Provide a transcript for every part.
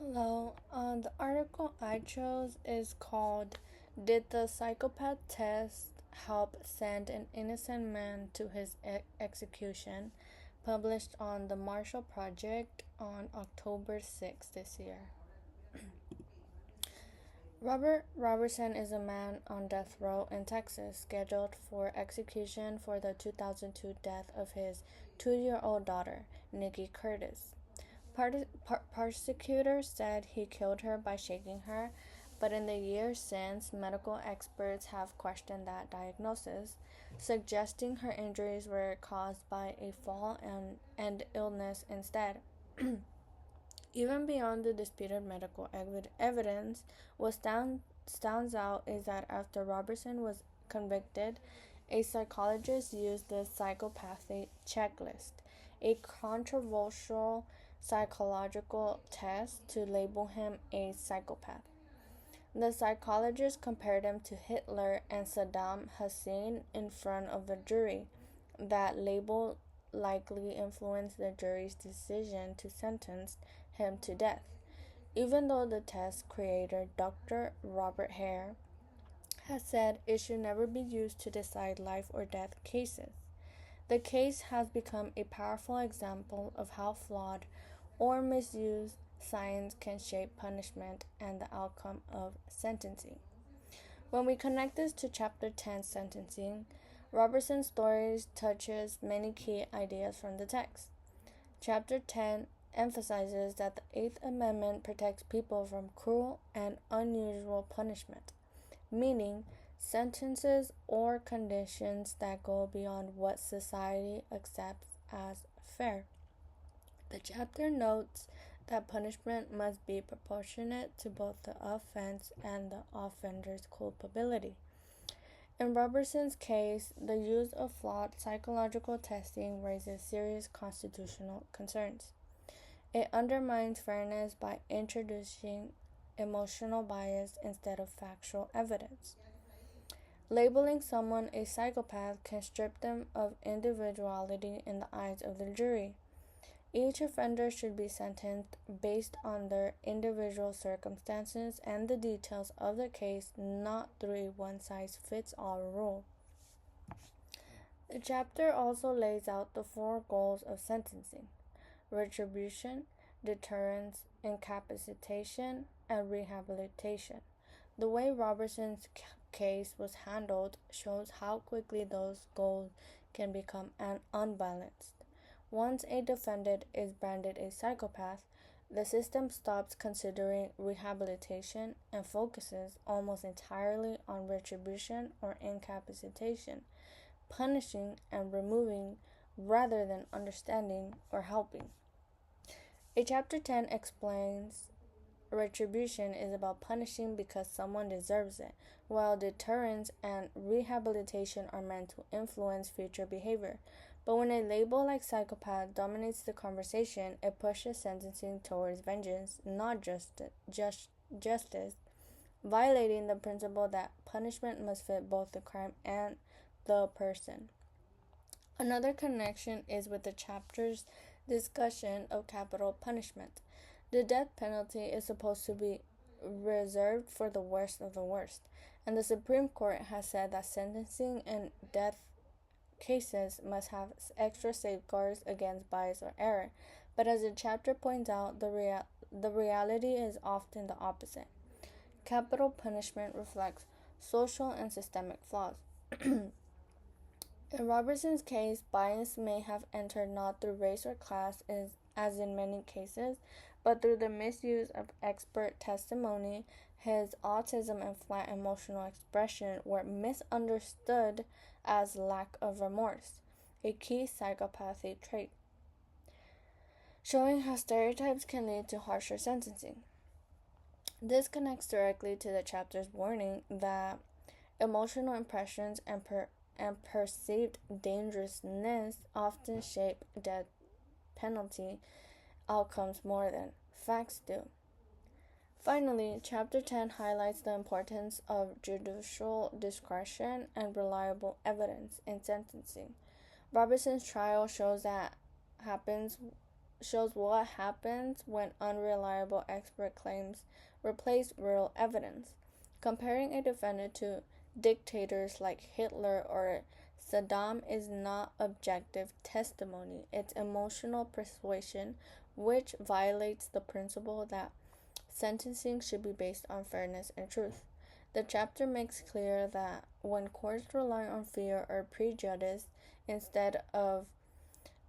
Hello. The article I chose is called "Did the Psychopath Test Help Send an Innocent Man to His Execution?" published on the Marshall Project on October 6th this year. Robert Robertson is a man on death row in Texas, scheduled for execution for the 2002 death of his 2-year-old daughter, Nikki Curtis. Prosecutors said he killed her by shaking her, but in the years since, medical experts have questioned that diagnosis, suggesting her injuries were caused by a fall and illness instead. Even beyond the disputed medical evidence, what stands out is that after Robertson was convicted, a psychologist used the psychopathy checklist, a controversial psychological test to label him a psychopath. The psychologist compared him to Hitler and Saddam Hussein in front of a jury. That label likely influenced the jury's decision to sentence him to death, even though the test creator, Dr. Robert Hare, has said it should never be used to decide life or death cases. The case has become a powerful example of how flawed or misused science can shape punishment and the outcome of sentencing. When we connect this to Chapter 10 sentencing, Robertson's story touches many key ideas from the text. Chapter 10 emphasizes that the Eighth Amendment protects people from cruel and unusual punishment, meaning sentences or conditions that go beyond what society accepts as fair. The chapter notes that punishment must be proportionate to both the offense and the offender's culpability. In Robertson's case, the use of flawed psychological testing raises serious constitutional concerns. It undermines fairness by introducing emotional bias instead of factual evidence. Labeling someone a psychopath can strip them of individuality in the eyes of the jury. Each offender should be sentenced based on their individual circumstances and the details of the case, not through a one-size-fits-all rule. The chapter also lays out the four goals of sentencing: retribution, deterrence, incapacitation, and rehabilitation. The way Robertson's case was handled shows how quickly those goals can become unbalanced. Once a defendant is branded a psychopath, the system stops considering rehabilitation and focuses almost entirely on retribution or incapacitation, punishing and removing rather than understanding or helping. A Chapter 10 explains retribution is about punishing because someone deserves it, while deterrence and rehabilitation are meant to influence future behavior. But when a label like psychopath dominates the conversation, it pushes sentencing towards vengeance, not justice, violating the principle that punishment must fit both the crime and the person. Another connection is with the chapter's discussion of capital punishment. The death penalty is supposed to be reserved for the worst of the worst, and the Supreme Court has said that sentencing in death cases must have extra safeguards against bias or error. But as the chapter points out, the reality is often the opposite. Capital punishment reflects social and systemic flaws. In Robertson's case, bias may have entered not through race or class, as in many cases, but through the misuse of expert testimony. His autism and flat emotional expression were misunderstood as lack of remorse, a key psychopathy trait, showing how stereotypes can lead to harsher sentencing. This connects directly to the chapter's warning that emotional impressions and perceived dangerousness often shape death penalty outcomes more than facts do. Finally, Chapter 10 highlights the importance of judicial discretion and reliable evidence in sentencing. Robertson's trial shows that happens shows what happens when unreliable expert claims replace real evidence. Comparing a defendant to dictators like Hitler or Saddam is not objective testimony, it's emotional persuasion, which violates the principle that sentencing should be based on fairness and truth. The chapter makes clear that when courts rely on fear or prejudice instead of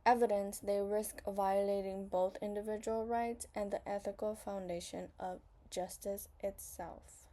evidence, they risk violating both individual rights and the ethical foundation of justice itself.